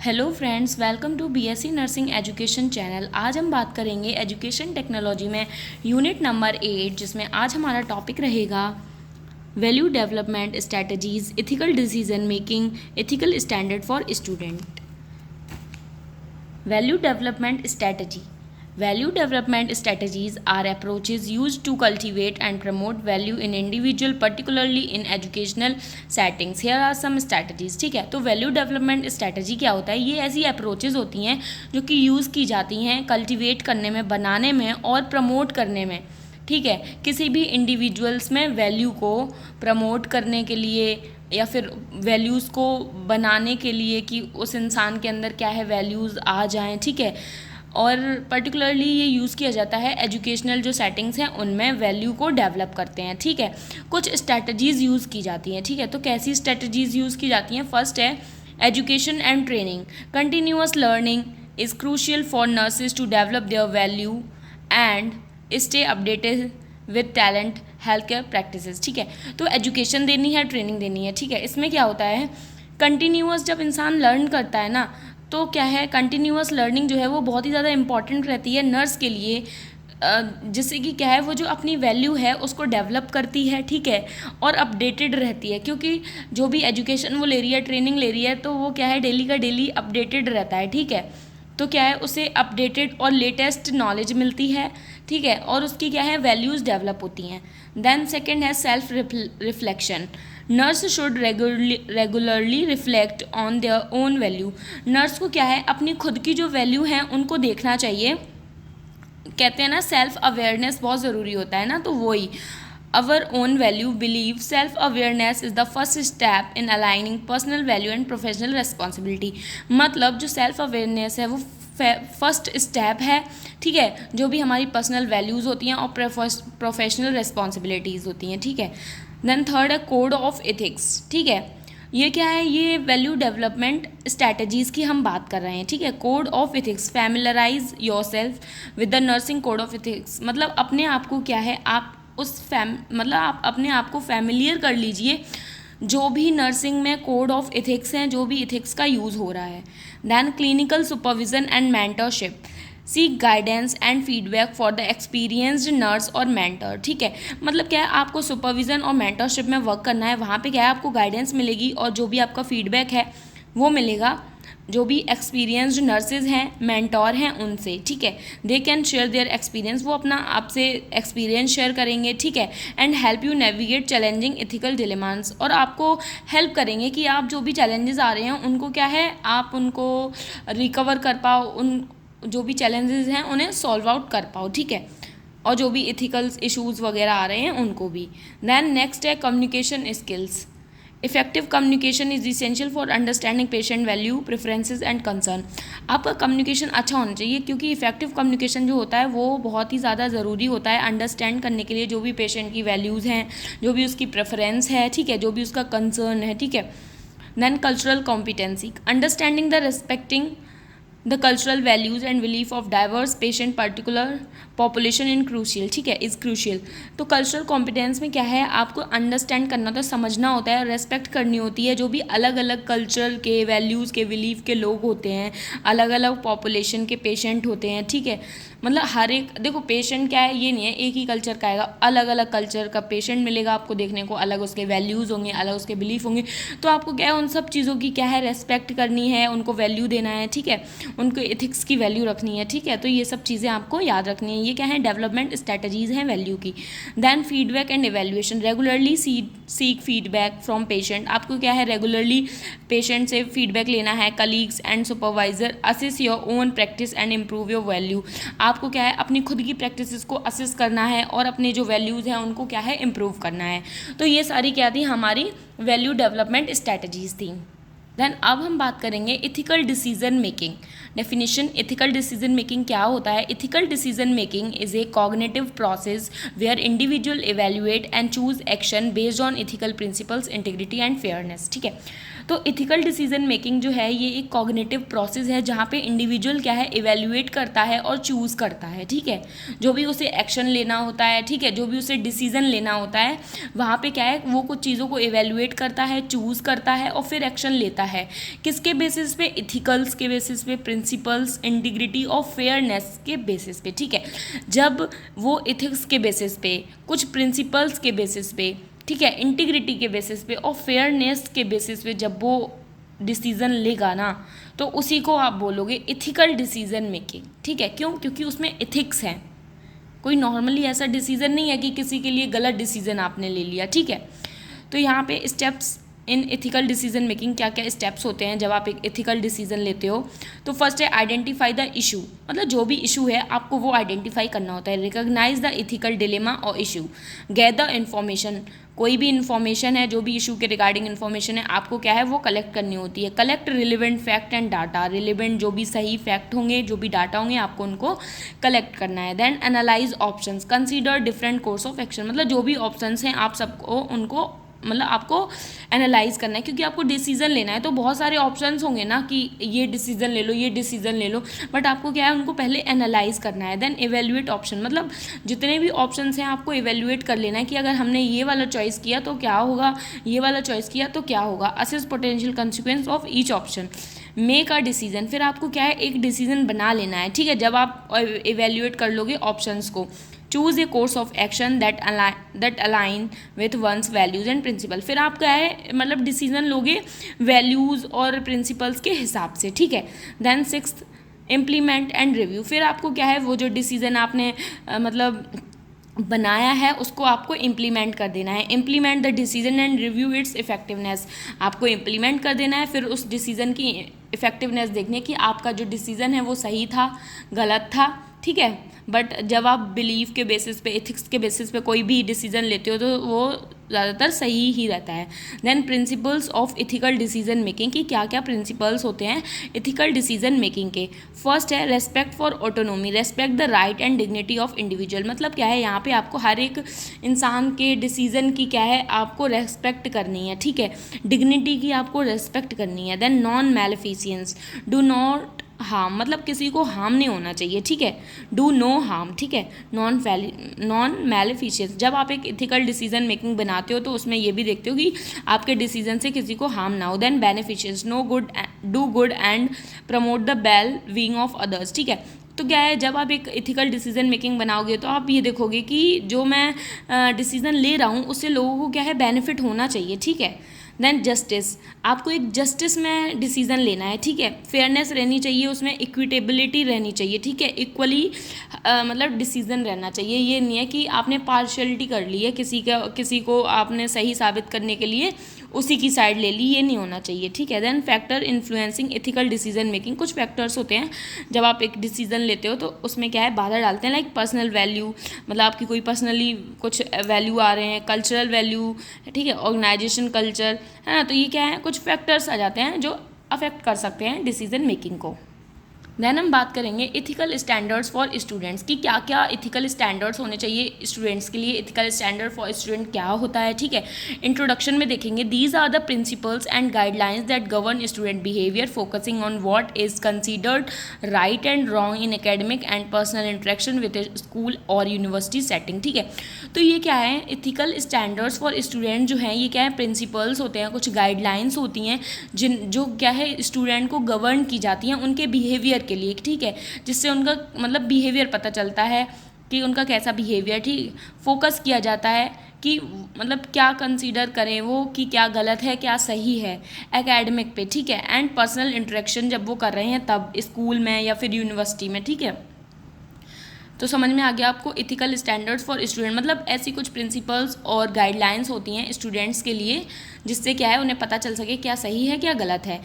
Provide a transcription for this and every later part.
Hello friends, welcome to BSc nursing education channel. आज हम बात करेंगे एजुकेशन टेक्नोलॉजी में यूनिट नंबर 8, जिसमें आज हमारा टॉपिक रहेगा value development strategies, ethical decision making, ethical standard for student. Value development strategy. Value development strategies are approaches used to cultivate and promote value in individual, particularly in educational settings. Here are some strategies. ठीक है, तो value development strategy क्या होता है? ये ऐसी approaches होती हैं जो कि यूज़ की जाती हैं कल्टिवेट करने में, बनाने में और प्रमोट करने में। ठीक है, किसी भी इंडिविजुअल्स में वैल्यू को प्रमोट करने के लिए या फिर वैल्यूज़ को बनाने के लिए कि उस इंसान के अंदर क्या है, वैल्यूज़ आ जाएँ। ठीक है, और पर्टिकुलरली ये यूज़ किया जाता है एजुकेशनल जो सेटिंग्स हैं उनमें वैल्यू को डेवलप करते हैं। ठीक है, कुछ स्ट्रैटेजीज़ यूज़ की जाती हैं। ठीक है, तो कैसी स्ट्रैटेजीज़ यूज़ की जाती हैं? फर्स्ट है education and training. Continuous learning is crucial for nurses to develop their value and stay updated with talent health care practices. ठीक है, तो एजुकेशन देनी है, ट्रेनिंग देनी है. ठीक है, इसमें क्या होता है, कंटिन्यूअस जब इंसान लर्न करता है ना, तो क्या है, कंटिन्यूअस लर्निंग जो है वो बहुत ही ज़्यादा इंपॉर्टेंट रहती है नर्स के लिए, जिससे कि क्या है, वो जो अपनी वैल्यू है उसको डेवलप करती है. ठीक है, और अपडेटेड रहती है, क्योंकि जो भी एजुकेशन वो ले रही है, ट्रेनिंग ले रही है, तो वो क्या है, डेली का डेली अपडेटेड रहता है. ठीक है, तो क्या है, उसे अपडेटेड और लेटेस्ट नॉलेज मिलती है. ठीक है, और उसकी क्या है, वैल्यूज़ डेवलप होती हैं. देन सेकेंड है self reflection. Nurse should regularly reflect on their own value. Nurse को क्या है, अपनी खुद की जो वैल्यू है उनको देखना चाहिए. कहते हैं ना, सेल्फ अवेयरनेस बहुत ज़रूरी होता है ना, तो वही our own value believe self awareness is the first step in aligning personal value and professional responsibility. मतलब जो सेल्फ अवेयरनेस है वो फर्स्ट स्टेप है. ठीक है, जो भी हमारी पर्सनल वैल्यूज़ होती हैं और प्रोफेशनल रिस्पॉन्सिबिलिटीज़ होती हैं. ठीक है, देन थर्ड है कोड ऑफ एथिक्स. ठीक है, ये क्या है, ये वैल्यू डेवलपमेंट स्ट्रैटेजीज़ की हम बात कर रहे हैं. ठीक है, code of ethics. Familiarise yourself with the nursing code of ethics. मतलब अपने आप को क्या है, आप मतलब आप अपने आप को फैमिलियर कर लीजिए जो भी नर्सिंग में कोड ऑफ एथिक्स हैं, जो भी एथिक्स का यूज़ हो रहा है. Then clinical supervision and mentorship. Seek guidance and feedback for the experienced nurse और मेंटर. ठीक है, मतलब क्या है, आपको सुपरविज़न और मेंटरशिप में वर्क करना है. वहाँ पे क्या है, आपको गाइडेंस मिलेगी और जो भी आपका फीडबैक है वो मिलेगा जो भी एक्सपीरियंस्ड नर्सेज हैं, मेंटोर हैं, उनसे. ठीक है, they can share their experience. वो अपना आपसे एक्सपीरियंस शेयर करेंगे. ठीक है, and help you navigate challenging ethical dilemmas. और आपको हेल्प करेंगे कि आप जो भी चैलेंजेस आ रहे हैं उनको क्या है, आप उनको रिकवर कर पाओ, उन जो भी चैलेंजेस हैं उन्हें सॉल्व आउट कर पाओ. ठीक है, और जो भी एथिकल इश्यूज़ वगैरह आ रहे हैं उनको भी. देन नेक्स्ट है communication skills. Effective communication is essential for understanding patient value, preferences and concern. आपका कम्युनिकेशन अच्छा होना चाहिए, क्योंकि इफेक्टिव कम्युनिकेशन जो होता है वो बहुत ही ज़्यादा ज़रूरी होता है अंडरस्टैंड करने के लिए जो भी पेशेंट की वैल्यूज़ हैं, जो भी उसकी प्रेफरेंस है. ठीक है, जो भी उसका कंसर्न है. ठीक है, then cultural competency. Understanding the respecting the cultural values and belief of diverse patient particular population in crucial. ठीक है, इज़ क्रूशियल. तो कल्चरल कॉम्पिटेंस में क्या है, आपको अंडरस्टैंड करना होता है, समझना होता है, रेस्पेक्ट करनी होती है जो भी अलग अलग कल्चर के, वैल्यूज़ के, बिलीफ के लोग होते हैं, अलग अलग पॉपुलेशन के पेशेंट होते हैं. ठीक है, मतलब हर एक, देखो पेशेंट क्या है, ये नहीं है एक ही कल्चर का आएगा, अलग अलग कल्चर का पेशेंट मिलेगा आपको देखने को, अलग उसके वैल्यूज़ होंगे, अलग उसके बिलीफ होंगे. तो आपको क्या है, उन सब चीज़ों की क्या है, रेस्पेक्ट करनी है, उनको वैल्यू देना है. ठीक है, उनको एथिक्स की वैल्यू रखनी है. ठीक है, तो ये सब चीज़ें आपको याद रखनी है. ये क्या है, डेवलपमेंट स्ट्रैटेजीज़ हैं वैल्यू की. Then feedback and evaluation. Regularly seek feedback from patient. आपको क्या है, रेगुलरली पेशेंट से फीडबैक लेना है. Colleagues and supervisor. Assess your own practice and improve your value. आपको क्या है, अपनी खुद की प्रैक्टिस को असेस करना है और अपने जो वैल्यूज़ हैं उनको क्या है, इम्प्रूव करना है. तो ये सारी क्या थी, हमारी वैल्यू डेवलपमेंट स्ट्रैटेजीज़ थी. देन अब हम बात करेंगे ethical decision making. Definition. Ethical decision making क्या होता है? Ethical decision making is a cognitive process where individual evaluate and choose action based on ethical principles, integrity and fairness. ठीक है, तो इथिकल डिसीजन मेकिंग जो है ये एक कॉग्निटिव प्रोसेस है जहाँ पे इंडिविजुअल क्या है इवेल्युएट करता है और चूज़ करता है, ठीक है। जो भी उसे एक्शन लेना होता है, ठीक है, जो भी उसे डिसीजन लेना होता है वहाँ पे क्या है वो कुछ चीज़ों को इवेल्युएट करता है, चूज़ करता है और फिर एक्शन लेता है। किसके बेसिस पे? इथिकल्स के बेसिस पे, प्रिंसिपल्स, इंटीग्रिटी और फेयरनेस के बेसिस पे, ठीक है। जब वो इथिक्स के बेसिस पे, कुछ प्रिंसिपल्स के बेसिस पे, ठीक है, इंटीग्रिटी के बेसिस पे और फेयरनेस के बेसिस पे जब वो डिसीज़न लेगा ना तो उसी को आप बोलोगे इथिकल डिसीज़न मेकिंग, ठीक है। क्यों? क्योंकि उसमें इथिक्स है। कोई नॉर्मली ऐसा डिसीज़न नहीं है कि किसी के लिए गलत डिसीज़न आपने ले लिया, ठीक है। तो यहाँ पे steps in ethical decision making, क्या क्या स्टेप्स होते हैं जब आप एक इथिकल डिसीजन लेते हो। तो फर्स्ट है आइडेंटिफाई द इशू, मतलब जो भी इशू है आपको वो आइडेंटिफाई करना होता है। रिकॉग्नाइज द इथिकल डिलेमा और इशू। गैदर इन्फॉर्मेशन, कोई भी इन्फॉर्मेशन है, जो भी इशू के रिगार्डिंग इन्फॉर्मेशन है आपको क्या है वो कलेक्ट करनी होती है। Collect relevant fact and data, relevant जो भी सही फैक्ट होंगे, जो भी डाटा होंगे आपको उनको कलेक्ट करना है। Then analyse options, consider different course of action, मतलब जो भी ऑप्शंस हैं आप सबको उनको मतलब आपको एनालाइज करना है, क्योंकि आपको डिसीजन लेना है तो बहुत सारे ऑप्शंस होंगे ना कि ये डिसीजन ले लो, ये डिसीजन ले लो, बट आपको क्या है उनको पहले एनालाइज करना है। देन इवेल्युएट ऑप्शन, मतलब जितने भी ऑप्शंस हैं आपको इवेल्युएट कर लेना है कि अगर हमने ये वाला चॉइस किया तो क्या होगा, ये वाला चॉइस किया तो क्या होगा। Assess potential consequence of each option, make a decision, फिर आपको क्या है एक डिसीजन बना लेना है, ठीक है। जब आप इवेल्युएट कर लोगे ऑप्शंस को, choose a course of action that align with one's values and principle, फिर आप क्या है मतलब डिसीजन लोगे वैल्यूज़ और प्रिंसिपल्स के हिसाब से, ठीक है। Then sixth implement and review, फिर आपको क्या है वो जो डिसीजन आपने मतलब बनाया है उसको आपको इम्प्लीमेंट कर देना है। Implement the decision and review it's effectiveness, आपको इम्प्लीमेंट कर देना है, फिर उस डिसीजन की इफेक्टिवनेस देखने की आपका जो डिसीजन है वो सही था गलत था, ठीक है। बट जब आप बिलीव के बेसिस पे, एथिक्स के बेसिस पे कोई भी डिसीजन लेते हो तो वो ज़्यादातर सही ही रहता है। Then principles of ethical decision making, कि क्या क्या प्रिंसिपल्स होते हैं इथिकल डिसीजन मेकिंग के। फर्स्ट है respect for autonomy, respect the right and dignity of individual, मतलब क्या है यहाँ पे आपको हर एक इंसान के डिसीजन की क्या है आपको रेस्पेक्ट करनी है, ठीक है, डिग्निटी की आपको रेस्पेक्ट करनी है। Then non maleficence, do not harm, मतलब किसी को हार्म नहीं होना चाहिए, ठीक है, डू नो हार्म, ठीक है। नॉन मैलिफिशियस, जब आप एक इथिकल डिसीजन मेकिंग बनाते हो तो उसमें ये भी देखते हो कि आपके डिसीजन से किसी को हार्म ना हो। Then beneficence, no good, do good and promote the well being of others, ठीक है। तो क्या है जब आप एक इथिकल डिसीजन मेकिंग बनाओगे तो आप ये देखोगे कि जो मैं डिसीजन ले रहा हूँ उससे लोगों को क्या है बेनिफिट होना चाहिए, ठीक है। देन जस्टिस, आपको एक जस्टिस में डिसीजन लेना है, ठीक है, फेयरनेस रहनी चाहिए उसमें, इक्विटेबिलिटी रहनी चाहिए, ठीक है, इक्वली मतलब डिसीजन रहना चाहिए। ये नहीं है कि आपने पार्शियलिटी कर ली है, किसी को आपने सही साबित करने के लिए उसी की साइड ले ली, ये नहीं होना चाहिए, ठीक है। Then factor influencing ethical decision making, कुछ फैक्टर्स होते हैं जब आप एक डिसीजन लेते हो तो उसमें क्या है बाधा डालते हैं, लाइक पर्सनल वैल्यू, मतलब आपकी कोई पर्सनली कुछ वैल्यू आ रहे हैं, कल्चरल वैल्यू, ठीक है, ऑर्गेनाइजेशन कल्चर, है ना, तो ये क्या है कुछ फैक्टर्स आ जाते हैं जो अफेक्ट कर सकते हैं डिसीजन मेकिंग को। देन हम बात करेंगे इथिकल स्टैंडर्ड्स फॉर स्टूडेंट्स की, क्या क्या इथिकल स्टैंडर्ड्स होने चाहिए स्टूडेंट्स के लिए। इथिकल स्टैंडर्ड फॉर स्टूडेंट क्या होता है, ठीक है, इंट्रोडक्शन में देखेंगे। These are the principles and guidelines that govern student behaviour, focusing on what is considered right and wrong in academic and personal interaction with school और यूनिवर्सिटी सेटिंग, ठीक है। तो ये क्या है इथिकल स्टैंडर्ड्स फॉर स्टूडेंट जो हैं ये क्या है प्रिंसिपल्स होते हैं, कुछ गाइडलाइंस होती हैं जो क्या है स्टूडेंट को गवर्न की जाती हैं उनके बिहेवियर के लिए, ठीक है, जिससे उनका मतलब बिहेवियर पता चलता है कि उनका कैसा बिहेवियर, ठीक, फोकस किया जाता है कि मतलब क्या कंसीडर करें वो कि क्या गलत है क्या सही है एकेडमिक पे, ठीक है, एंड पर्सनल इंटरेक्शन जब वो कर रहे हैं तब स्कूल में या फिर यूनिवर्सिटी में, ठीक है। तो समझ में आ गया आपको इथिकल स्टैंडर्ड्स फॉर स्टूडेंट, मतलब ऐसी कुछ प्रिंसिपल्स और गाइडलाइंस होती हैं स्टूडेंट्स के लिए जिससे क्या है उन्हें पता चल सके क्या सही है क्या गलत है।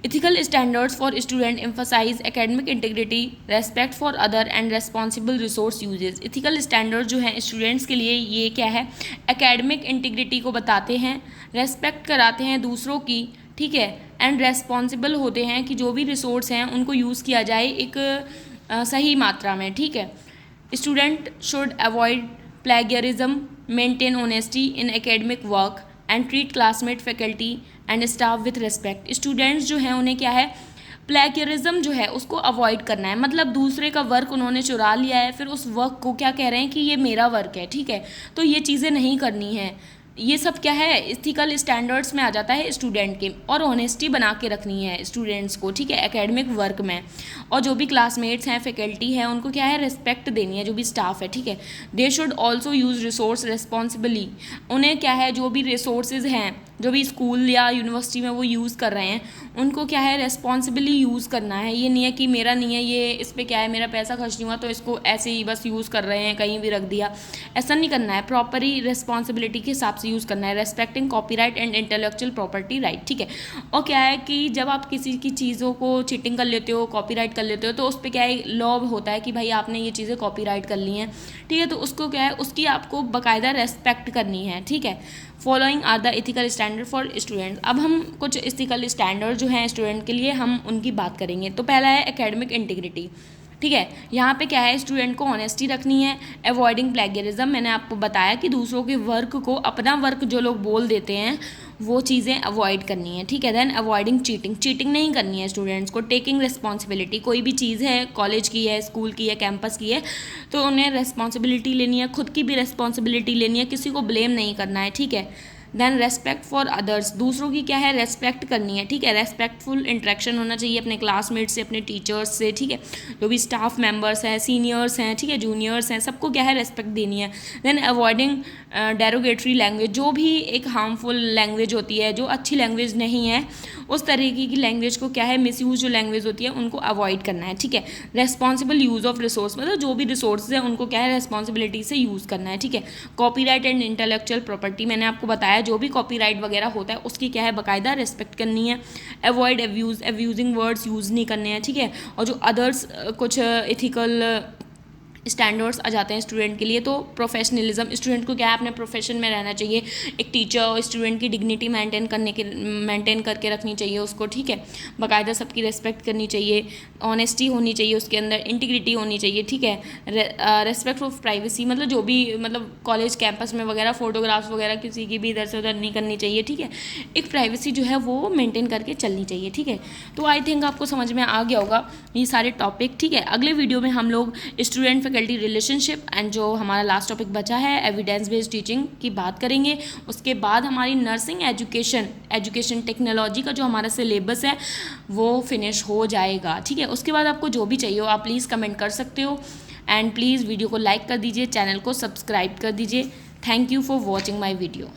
Ethical standards for student emphasize academic integrity, respect for other and responsible resource uses. Ethical standards जो हैं स्टूडेंट्स के लिए ये क्या है academic integrity को बताते हैं, respect कराते हैं दूसरों की, ठीक है, and responsible होते हैं कि जो भी रिसोर्स हैं उनको यूज़ किया जाए एक सही मात्रा में, ठीक है। Student should avoid plagiarism, maintain honesty in academic work, and treat classmate, faculty and staff with respect. Students जो हैं उन्हें क्या है, प्लेगरिज्म जो है उसको अवॉइड करना है, मतलब दूसरे का वर्क उन्होंने चुरा लिया है, फिर उस वर्क को क्या कह रहे हैं कि ये मेरा वर्क है, ठीक है, तो ये चीज़ें नहीं करनी है। ये सब क्या है, इथिकल स्टैंडर्ड्स में आ जाता है स्टूडेंट के, और ऑनेस्टी बना के रखनी है स्टूडेंट्स को, ठीक है, एकेडमिक वर्क में। और जो भी क्लासमेट्स हैं, फैकल्टी हैं, उनको क्या है, रिस्पेक्ट देनी है, जो भी स्टाफ है, ठीक है। They should also use resource responsibly. उन्हें क्या है, जो भी रिसोर्सेज हैं, जो भी स्कूल या यूनिवर्सिटी में वो यूज़ कर रहे हैं, उनको क्या है, रेस्पॉन्सिबली यूज़ करना है। ये नहीं है कि मेरा नहीं है, ये इस पर क्या है, मेरा पैसा खर्च नहीं हुआ तो इसको ऐसे ही बस यूज़ कर रहे हैं, कहीं भी रख दिया, ऐसा नहीं करना है। प्रॉपरली रिस्पॉन्सिबिलिटी के हिसाब से यूज़ करना है। Respecting copyright and intellectual property right, ठीक है। और क्या है कि जब आप किसी की चीज़ों को चीटिंग कर लेते हो, कॉपीराइट कर लेते हो, तो उस पर क्या है, लॉ होता है कि भाई आपने ये चीज़ें कॉपीराइट कर ली हैं, ठीक है, तो उसको क्या है, उसकी आपको बाकायदा रेस्पेक्ट करनी है, ठीक है। Following are the ethical standard for student. अब हम कुछ इथिकल स्टैंडर्ड जो हैं स्टूडेंट के लिए, हम उनकी बात करेंगे। तो पहला है एकेडमिक इंटीग्रिटी, ठीक है। यहाँ पे क्या है, स्टूडेंट को ऑनेस्टी रखनी है, अवॉइडिंग प्लेगरिज्म। मैंने आपको बताया कि दूसरों के वर्क को अपना वर्क जो लोग बोल देते हैं वो चीज़ें अवॉइड करनी है, ठीक है। देन अवॉइडिंग चीटिंग, चीटिंग नहीं करनी है स्टूडेंट्स को। टेकिंग रिस्पॉन्सिबिलिटी, कोई भी चीज़ है, कॉलेज की है, स्कूल की है, कैंपस की है, तो उन्हें रिस्पॉन्सिबिलिटी लेनी है, खुद की भी रिस्पॉन्सिबिलिटी लेनी है, किसी को ब्लेम नहीं करना है, ठीक है। देन रेस्पेक्ट फॉर अदर्स, दूसरों की क्या है, रेस्पेक्ट करनी है, ठीक है। रेस्पेक्टफुल इंटरेक्शन होना चाहिए अपने क्लासमेट्स से, अपने टीचर्स से, ठीक है। जो भी स्टाफ मेंबर्स हैं, सीनियर्स हैं, ठीक है, जूनियर्स हैं, सबको क्या है, रेस्पेक्ट देनी है। देन अवॉइडिंग डेरोगेटरी लैंग्वेज, जो भी एक हार्मफुल लैंग्वेज होती है, जो अच्छी लैंग्वेज नहीं है, उस तरीके की लैंग्वेज को क्या है, मिसयूज जो लैंग्वेज होती है उनको अवॉइड करना है, ठीक है। रेस्पॉन्सिबल यूज़ ऑफ रिसोर्स, मतलब जो भी रिसोर्स है उनको क्या है, रेस्पॉन्सिबिलिटी से यूज़ करना है, ठीक है। कॉपीराइट एंड इंटेलेक्चुअल प्रॉपर्टी, मैंने आपको बताया जो भी कॉपीराइट वगैरह होता है उसकी क्या है, बाकायदा रिस्पेक्ट करनी है। अवॉइड एब्यूजिंग वर्ड्स यूज़ नहीं करने हैं, ठीक है। और जो अदर्स कुछ इथिकल स्टैंडर्ड्स आ जाते हैं स्टूडेंट के लिए, तो प्रोफेशनलिज्म, स्टूडेंट को क्या है, अपने प्रोफेशन में रहना चाहिए। एक टीचर और स्टूडेंट की डिग्निटी मेंटेन करके रखनी चाहिए उसको, ठीक है। बाकायदा सबकी रेस्पेक्ट करनी चाहिए, ऑनेस्टी होनी चाहिए उसके अंदर, इंटीग्रिटी होनी चाहिए, ठीक है। रेस्पेक्ट ऑफ प्राइवेसी, मतलब जो भी मतलब कॉलेज कैंपस में वगैरह फ़ोटोग्राफ्स वगैरह किसी की भी इधर से उधर नहीं करनी चाहिए, ठीक है। एक प्राइवेसी जो है वो मेंटेन करके चलनी चाहिए, ठीक है। तो आई थिंक आपको समझ में आ गया होगा ये सारे टॉपिक, ठीक है। अगले वीडियो में हम लोग स्टूडेंट फैकल्टी रिलेशनशिप एंड जो हमारा लास्ट टॉपिक बचा है एविडेंस बेस्ड टीचिंग की बात करेंगे। उसके बाद हमारी नर्सिंग एजुकेशन टेक्नोलॉजी का जो हमारा सिलेबस है वो फिनिश हो जाएगा, ठीक है। उसके बाद आपको जो भी चाहिए हो आप प्लीज़ कमेंट कर सकते हो, एंड प्लीज़ वीडियो को लाइक कर दीजिए, चैनल को सब्सक्राइब कर दीजिए। Thank you for watching my video.